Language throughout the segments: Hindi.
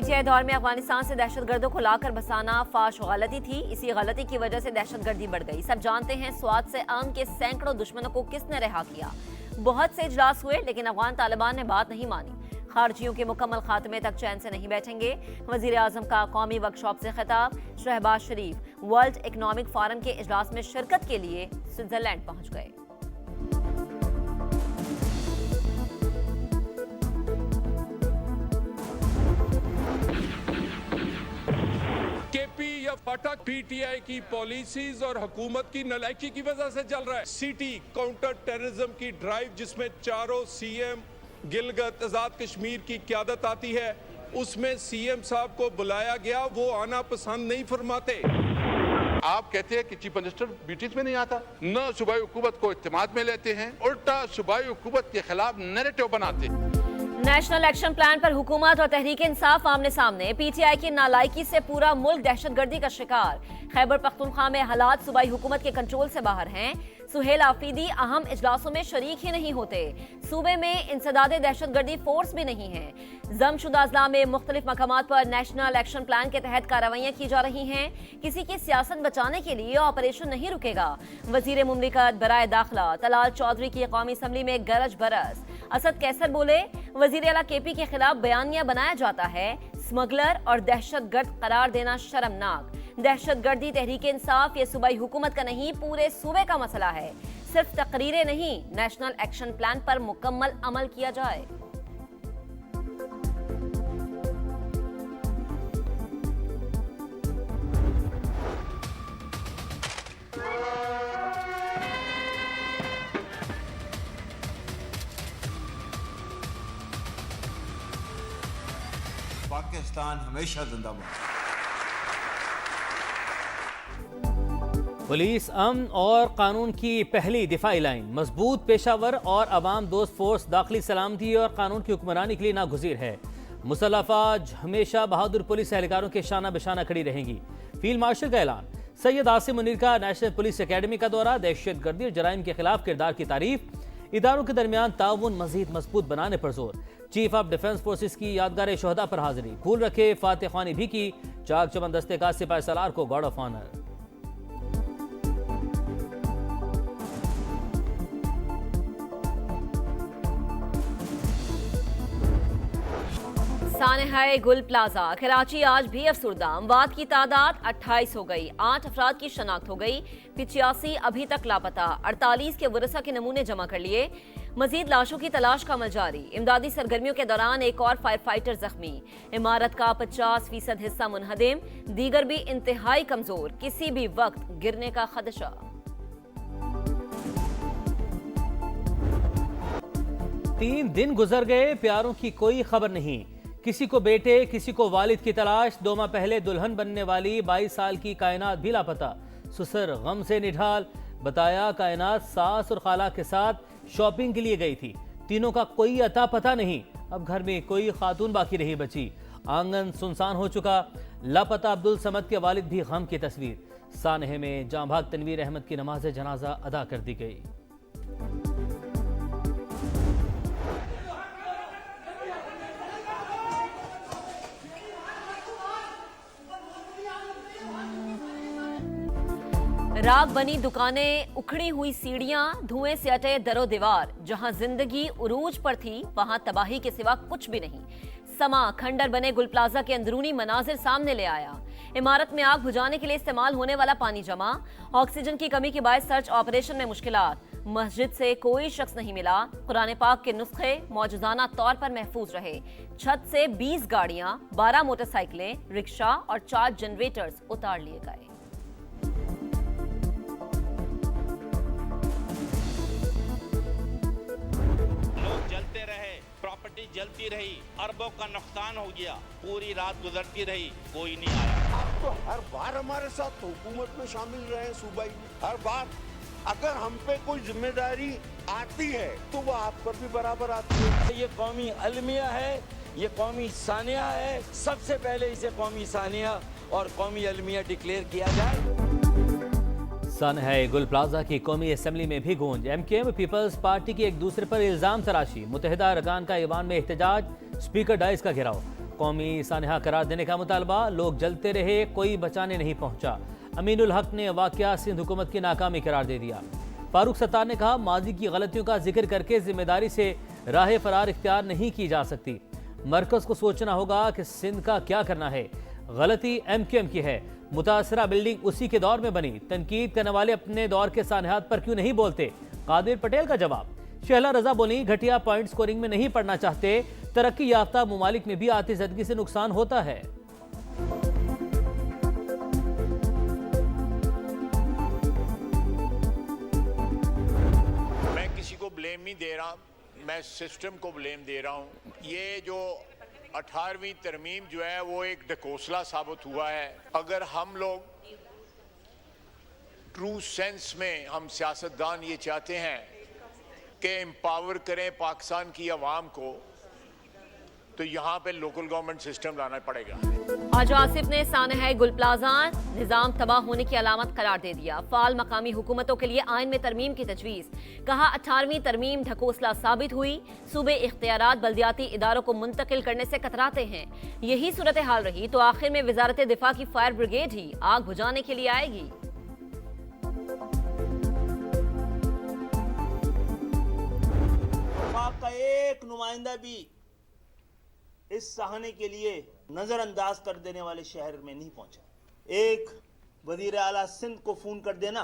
पीटीआई दौर में अफगानिस्तान से दहशतगर्दों को लाकर बसाना फाश गलती थी। इसी गलती की वजह से दहशतगर्दी बढ़ गई। सब जानते हैं स्वात से आम के सैकड़ों दुश्मनों को किसने रिहा किया। बहुत से इजलास हुए लेकिन अफगान तालिबान ने बात नहीं मानी। खारजियों के मुकम्मल खात्मे तक चैन से नहीं बैठेंगे। वजीर आजम का कौमी वर्कशॉप से खिताब। शहबाज शरीफ वर्ल्ड इकनॉमिक फोरम के इजलास में शिरकत के लिए स्विट्जरलैंड पहुंच गए। केपी या फटक पीटीआई की पॉलिसीज और हुकूमत की नालायकी की वजह से चल रहा है। सिटी काउंटर टेररिज्म की ड्राइव जिसमें चारों सीएम गिलगित आजाद कश्मीर की क़यादत आती है, उसमें सीएम साहब को बुलाया गया, वो आना पसंद नहीं फरमाते। आप कहते हैं कि चीफ मिनिस्टर मीटिंग्स में नहीं आता, न सूबाई हुकूमत को इत्तेमाद में लेते हैं, उल्टा सूबाई हुकूमत के खिलाफ नैरेटिव बनाते हैं। नेशनल एक्शन प्लान पर हुकूमत और तहरीक इंसाफ आमने सामने। पीटीआई की नालायकी से पूरा मुल्क दहशतगर्दी का शिकार। खैबर पख्तूनख्वा में हालात सूबाई हुकूमत के कंट्रोल से बाहर हैं। सुहेल आफरीदी अहम इजलासों में शरीक ही नहीं होते। सूबे में इंसदादे दहशतगर्दी फोर्स भी नहीं है। जमशुदा अजला में मुख्तलिफ मकामात पर नेशनल एक्शन प्लान के तहत कार्रवाइयां की जा रही हैं। किसी की सियासत बचाने के लिए ऑपरेशन नहीं रुकेगा। वजीर मुमलिकत बराए दाखिला तलाल चौधरी की कौमी असम्बली में गरज बरस। असद कैसर बोले, वजीर आला केपी के खिलाफ बयानिया बनाया जाता है। स्मगलर और दहशतगर्द करार देना शर्मनाक। दहशतगर्दी तहरीक इंसाफ ये सूबाई हुकूमत का नहीं, पूरे सूबे का मसला है। सिर्फ तकरीरें नहीं, नेशनल एक्शन प्लान पर मुकम्मल अमल किया जाए। पाकिस्तान हमेशा जिंदाबाद। पुलिस अमन और कानून की पहली दिफाई लाइन। मजबूत, पेशावर और अवाम दोस्त फोर्स दाखिली सलामती और कानून की हुक्मरानी के लिए नागुज़ीर है। मुसल्लह अफवाज हमेशा बहादुर पुलिस एहलकारों के शाना बशाना खड़ी रहेंगी। फील्ड मार्शल का ऐलान। सैयद आसिम मुनीर का नेशनल पुलिस अकेडमी का दौरा। दहशतगर्दी और जराइम के खिलाफ किरदार की तारीफ। इदारों के दरमियान ताउन मजीद मजबूत बनाने पर जोर। चीफ ऑफ डिफेंस फोर्सेस की यादगार शोहदा पर हाजिरी। फूल रखे, फातह खानी भी की। चाक चमन दस्ते का सिपाही सलार को गार्ड ऑफ ऑनर। सानहाए गुल प्लाजा कराची आज भी अफसुर्दा। अमवात की तादाद 28 हो गई। 8 अफराद की शनाख्त हो गई। 85 अभी तक लापता। 48 के वरसा के नमूने जमा कर लिए। मजीद लाशों की तलाश का अमल जारी। इमदादी सरगर्मियों के दौरान एक और फायर फाइटर जख्मी। इमारत का 50% हिस्सा मुनहदिम, दीगर भी इंतहाई कमजोर। किसी भी वक्त गिरने का खदशा। तीन दिन गुजर गए, प्यारों की कोई खबर नहीं। किसी को बेटे, किसी को वालिद की तलाश। 2 माह पहले दुल्हन बनने वाली 22 साल की कायनात भी लापता। ससुर गम से निढाल। बताया कायनात सास और खाला के साथ शॉपिंग के लिए गई थी। तीनों का कोई अता पता नहीं। अब घर में कोई खातून बाकी नहीं बची। आंगन सुनसान हो चुका। लापता अब्दुल समद के वालिद भी गम की तस्वीर। सानहे में जांभाग तनवीर अहमद की नमाज जनाजा अदा कर दी गई। राग बनी दुकानें, उखड़ी हुई सीढ़ियां, धुएं से अटे दरो दीवार। जहां जिंदगी उरूज पर थी वहां तबाही के सिवा कुछ भी नहीं। समा खंडर बने गुल प्लाजा के अंदरूनी मनाजिर सामने ले आया। इमारत में आग बुझाने के लिए इस्तेमाल होने वाला पानी जमा। ऑक्सीजन की कमी के बायस सर्च ऑपरेशन में मुश्किलात। मस्जिद से कोई शख्स नहीं मिला। कुरान पाक के नुस्खे मौजूदाना तौर पर महफूज रहे। छत से 20 गाड़ियां, 12 मोटरसाइकिलें, रिक्शा और 4 जनरेटर्स उतार लिए गए। जलते रहे, प्रॉपर्टी जलती रही, अरबों का नुकसान हो गया। पूरी रात गुजरती रही, कोई नहीं आया। आप तो हर बार हमारे साथ हुकूमत में शामिल रहे सूबाई। हर बार अगर हम पे कोई जिम्मेदारी आती है तो वो आप पर भी बराबर आती है। ये कौमी अलमिया है, ये कौमी सानिया है। सबसे पहले इसे कौमी सानिया और कौमी अलमिया डिक्लेयर किया जाए। सानहा गुल प्लाजा की कौमी असम्बली में भी गूंज। एमकेएम पीपल्स पार्टी की एक दूसरे पर इल्जाम तराशी। मुत्तहिदा अरकान का ईवान में एहतजाज। स्पीकर डाइस का घेराव। कौमी सानहा करार देने का मुतालबा, लोग जलते रहे, कोई बचाने नहीं पहुंचा। अमीनुल हक ने वाकया सिंध हुकूमत की नाकामी करार दे दिया। फारूक सत्तार ने कहा, माजी की गलतियों का जिक्र करके जिम्मेदारी से राह फरार इख्तियार नहीं की जा सकती। मरकज को सोचना होगा कि सिंध का क्या करना है। गलती MQM की है, मुतासरा बिल्डिंग उसी के दौर में बनी। तनकीद करने वाले अपने दौर के सानहात पर क्यों नहीं बोलते? कादिर पटेल का जवाब। शहला रजा बोली, घटिया पॉइंट स्कोरिंग में नहीं पड़ना चाहते, तरक्की याफ्ता मुमालिक में भी आतिशदगी से नुकसान होता है। मैं किसी को ब्लेम नहीं दे रहा, मैं सिस्टम को ब्लेम दे रहा हूँ। ये जो 18वीं तरमीम जो है वो एक ढकोसला साबित हुआ है। अगर हम लोग ट्रू सेंस में हम सियासतदान ये चाहते हैं कि एम्पावर करें पाकिस्तान की आवाम को, तो यहाँ पे लोकल गवर्नमेंट सिस्टम लाना पड़ेगा। हाजी आसिफ ने सानहा गुल प्लाजा निजाम तबाह होने की अलामत करार दे दिया। फाल मकामी हुकूमतों के लिए आइन में तरमीम की तजवीज़। कहा, 18वीं तरमीम ढकोसला साबित हुई। सूबे इख्तियारात बल्दियाती इदारों को मुंतकिल करने से कतराते हैं। यही सूरत हाल रही तो आखिर में वजारत दिफा की फायर ब्रिगेड ही आग बुझाने के लिए आएगी। का एक नुमाइंदा भी इस सहाने के लिए नजरअंदाज कर देने वाले शहर में नहीं पहुंचा। एक वजीर आला सिंध को फोन कर देना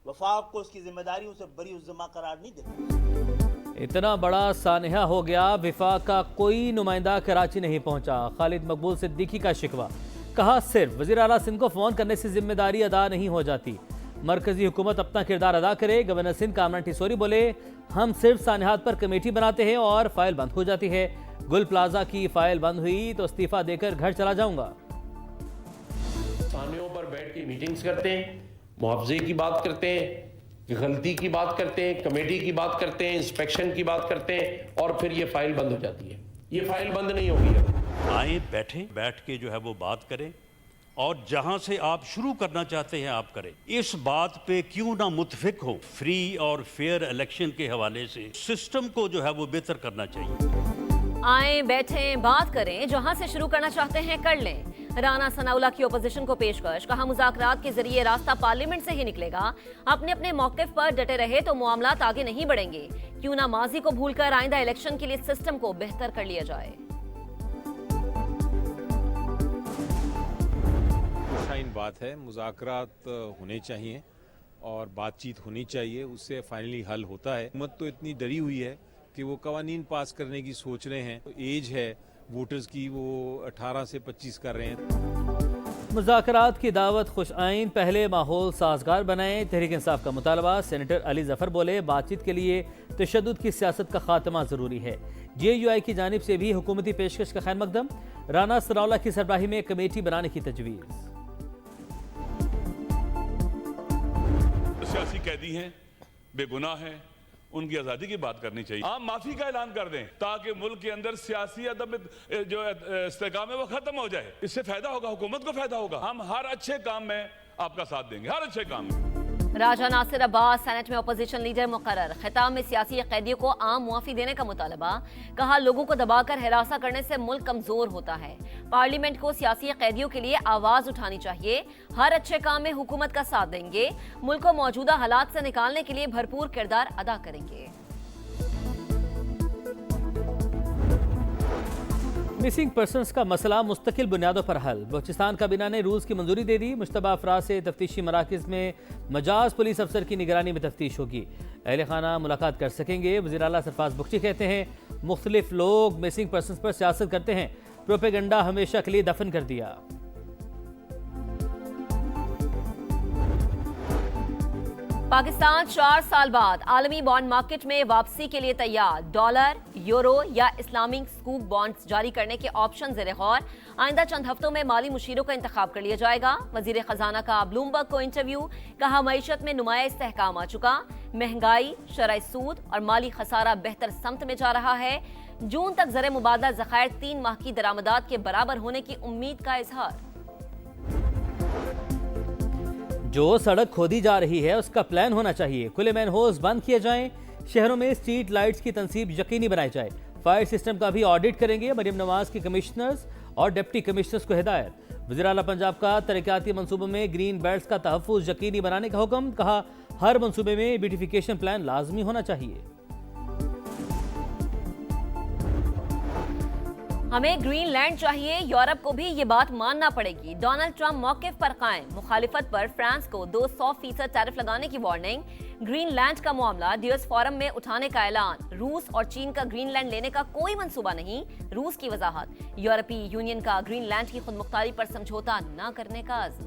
वफाक को उसकी जिम्मेदारियों से बरी उज़्ज़मा करार नहीं देता। इतना बड़ा सानहा हो गया, विफाक का कोई नुमाइंदा कराची नहीं पहुंचा। खालिद मकबूल सिद्दीकी का शिकवा। कहा, सिर्फ वजीर आला सिंध को फोन करने से जिम्मेदारी अदा नहीं हो जाती, मरकजी हुकूमत अपना किरदार अदा करे। गवर्नर सिंध कामरान टिसोरी बोले, हम सिर्फ सानहात पर कमेटी बनाते हैं और फाइल बंद हो जाती है। गुल प्लाजा की फाइल बंद हुई तो इस्तीफा देकर घर चला जाऊंगा। सानहों पर बैठ के मीटिंग्स करते हैं, मुआवजे की बात करते हैं, गलती की बात करते हैं, कमेटी की बात करते हैं, इंस्पेक्शन की बात करते हैं और फिर ये फाइल बंद हो जाती है। ये फाइल बंद नहीं होगी अब। आए बैठ के जो है वो बात करें और जहां से आप शुरू करना चाहते हैं आप करें। इस बात पे क्यों ना मुत्फिक हो। फ्री और फेयर इलेक्शन के हवाले से सिस्टम को जो है वो बेहतर करना चाहिए। आए बैठें बात करें, जहां से शुरू करना चाहते हैं कर लें। राना सनाउल्लाह की ओपोजिशन को पेशकश। कहा, मुज़ाकरात के जरिए रास्ता पार्लियामेंट से ही निकलेगा। अपने अपने मौक़िफ़ पर डटे रहे तो मामलात आगे नहीं बढ़ेंगे। क्यों ना माजी को भूलकर आइंदा इलेक्शन के लिए सिस्टम को बेहतर कर लिया जाए। शाइन बात है, मुज़ाकरात होने चाहिए और बातचीत होनी चाहिए, उससे फाइनली हल होता है। हुकूमत तो इतनी डरी हुई है कि वो कवानीन पास करने की सोच रहे हैं। एज है वोटर्स की, वो 18 से 25 कर रहे हैं। मुज़ाकरात की दावत खुश आइन, पहले माहौल साजगार बनाएं। तहरीक इंसाफ का मुतालबा। सेनेटर अली जफर बोले, बातचीत के लिए तशद्दुद की सियासत का खात्मा ज़रूरी है। JUI की जानिब से भी हुकूमती पेशकश का खैर मकदम। राना सनाउल्लाह की सरबराही में कमेटी बनाने की तजवीज़। सियासी कैदी हैं, बेगुनाह हैं, उनकी आज़ादी की बात करनी चाहिए। आप माफी का ऐलान कर दें ताकि मुल्क के अंदर सियासी अदब जो इस्तेकाम है वो खत्म हो जाए। इससे फायदा होगा, हुकूमत को फायदा होगा। हम हर अच्छे काम में आपका साथ देंगे, हर अच्छे काम में। राजा नासिर अब्बास सेनेट में अपोजिशन लीडर मुकर्रर। खिताब में सियासी कैदियों को आम मुआफी देने का मुतालबा। कहा, लोगों को दबाकर हिरासा करने से मुल्क कमजोर होता है। पार्लियामेंट को सियासी कैदियों के लिए आवाज उठानी चाहिए। हर अच्छे काम में हुकूमत का साथ देंगे। मुल्क को मौजूदा हालात से निकालने के लिए भरपूर किरदार अदा करेंगे। मिसिंग पर्सनस का मसला मुस्तकिल बुनियादों पर हल। बलूचिस्तान काबीना ने रूल्स की मंजूरी दे दी। मुश्तबा अफराद से तफ्तीशी मराकज़ में मजाज पुलिस अफसर की निगरानी में तफ्तीश होगी। अहल खाना मुलाकात कर सकेंगे। वज़ीर आला सरफराज बुख्ची कहते हैं, मुख्तलिफ लोग मिसिंग पर्सनस पर सियासत करते हैं, प्रोपेगेंडा हमेशा के लिए दफन कर दिया। पाकिस्तान 4 साल बाद आलमी बॉन्ड मार्केट में वापसी के लिए तैयार। डॉलर, यूरो या इस्लामिक स्कूप बॉन्ड्स जारी करने के ऑप्शन ज़ेरे गौर। आइंदा चंद हफ्तों में माली मुशीरों का इंतखाब कर लिया जाएगा। वजीर खजाना का ब्लूमबर्ग को इंटरव्यू। कहा, मईशत में नुमाया इस्तेहकाम आ चुका। महंगाई, शरह सूद और माली खसारा बेहतर समत में जा रहा है। जून तक ज़र मुबादला ज़खायर 3 माह की दरामदात के बराबर होने की उम्मीद का इजहार। जो सड़क खोदी जा रही है उसका प्लान होना चाहिए। खुले मैन होल्स बंद किए जाएं। शहरों में स्ट्रीट लाइट्स की तंसीब यकीनी बनाई जाए। फायर सिस्टम का भी ऑडिट करेंगे। मरियम नवाज की कमिश्नर्स और डिप्टी कमिश्नर्स को हिदायत। वज़ीर आला पंजाब का तरक्याती मंसूबों में ग्रीन बेल्ट्स का तहफ़्फ़ुज़ यकीनी बनाने का हुक्म। कहा, हर मंसूबे में ब्यूटिफिकेशन प्लान लाजमी होना चाहिए। हमें ग्रीनलैंड चाहिए, यूरोप को भी ये बात मानना पड़ेगी। डोनाल्ड ट्रंप मौक़िफ़ पर कायम। मुखालिफत पर फ्रांस को 200% टैरिफ लगाने की वार्निंग। ग्रीनलैंड का मामला डियोस फोरम में उठाने का ऐलान। रूस और चीन का ग्रीनलैंड लेने का कोई मंसूबा नहीं, रूस की वजाहत। यूरोपीय यूनियन का ग्रीनलैंड की खुदमुख्तारी पर समझौता न करने का अज़्म।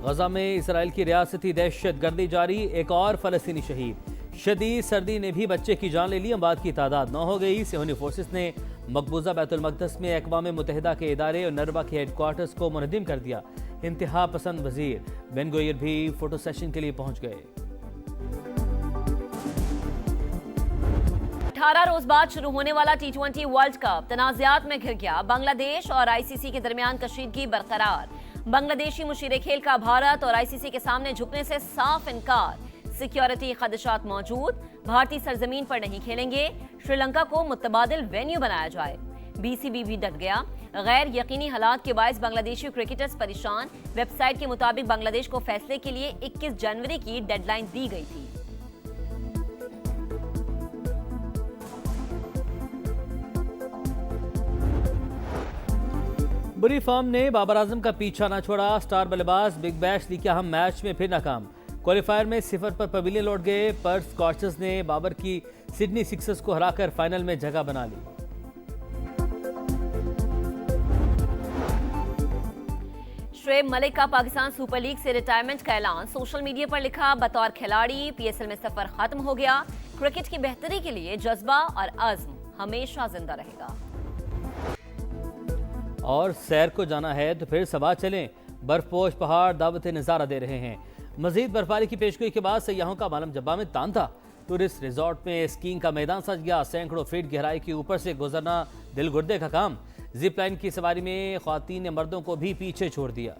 गजा में इसराइल की रियासती दहशत गर्दी जारी। एक और फलस्तीनी शहीद। शदीद सर्दी ने भी बच्चे की जान ले ली। अमवात की तादाद 9 हो गई। सियोनी फोर्सेस ने मकबूजा बैतुल मक़दस में अक़वाम मुत्तहिदा के इदारे और नरवा के हेडक्वार्टर्स को मुनहदिम कर दिया। इंतहा पसंद वजीर बेन गोयर भी फोटो सेशन के लिए पहुंच गए। 18 रोज बाद शुरू होने वाला T20 वर्ल्ड कप तनाज़ात में घिर गया। बांग्लादेश और ICC के दरमियान कशीदगी बरकरार। बांग्लादेशी मुशीर खेल का भारत और ICC के सामने झुकने से साफ इनकार। सिक्योरिटी खदशात मौजूद, भारतीय सरजमीन पर नहीं खेलेंगे। श्रीलंका को मुतबादिल वेन्यू बनाया जाए। BCB भी डट गया। गैर यकीनी हालात के बायस बांग्लादेशी क्रिकेटर्स परेशान। वेबसाइट के मुताबिक बांग्लादेश को फैसले के लिए 21 जनवरी की डेडलाइन दी गई थी। बुरी फॉर्म ने बाबर आजम का पीछा न छोड़ा। स्टार बल्लेबाज बिग बैश लीग के अहम मैच में फिर नाकाम। क्वालिफायर में 0 पर पवेलियन लौट गए। पर्थ स्कॉचर्स ने बाबर की सिडनी सिक्सर्स को हराकर फाइनल में जगह बना ली। शुएब मलिक का पाकिस्तान सुपर लीग से रिटायरमेंट का ऐलान। सोशल मीडिया पर लिखा, बतौर खिलाड़ी PSL में सफर खत्म हो गया। क्रिकेट की बेहतरी के लिए जज्बा और अज़्म हमेशा जिंदा रहेगा। और सैर को जाना है तो फिर सबा चलें। बर्फपोश पहाड़ दावत नज़ारा दे रहे हैं। मजीद बर्फबारी की पेशगोई के बाद सयाहों का मालम जब्बा में तांता। टूरिस्ट रिजॉर्ट में स्कीइंग का मैदान सज गया। सैकड़ों फीट गहराई के ऊपर से गुजरना दिल गुर्दे का काम। जिप लाइन की सवारी में ख्वातीन ने मर्दों को भी पीछे छोड़ दिया।